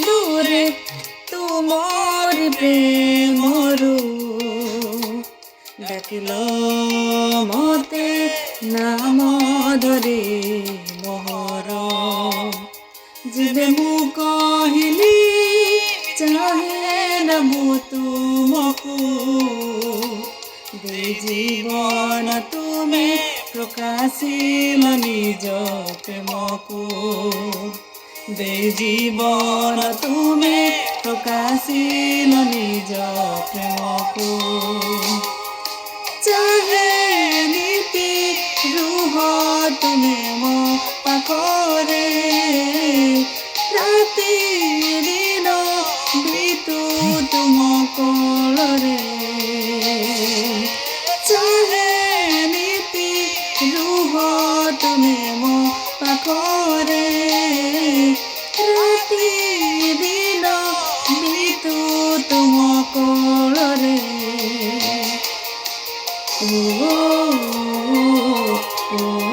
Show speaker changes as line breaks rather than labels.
দূরে তোমার প্রেমরু ডাকিল মতে নাম ধরে মোহর যেবে মু কহিলি চাহে না মু তুমকু দে জীবন তুমি প্রকাশিল নিজ প্রেমকু দে জীবন তুমি প্রকাশিল নিজ প্রেমকু চাহে নীতি ରୁହ ତୁମେ ମୋ ପାଖରେ ରାତି ଦିନ ବିତୁ ତୁମ କୋଳରେ ଚାहे নীতি ରୁହ ତୁମେ ମୋ ପାଖରେ ରାତି ଦିନ ବିତୁ ତୁମ କୋଳରେ oh, oh, oh.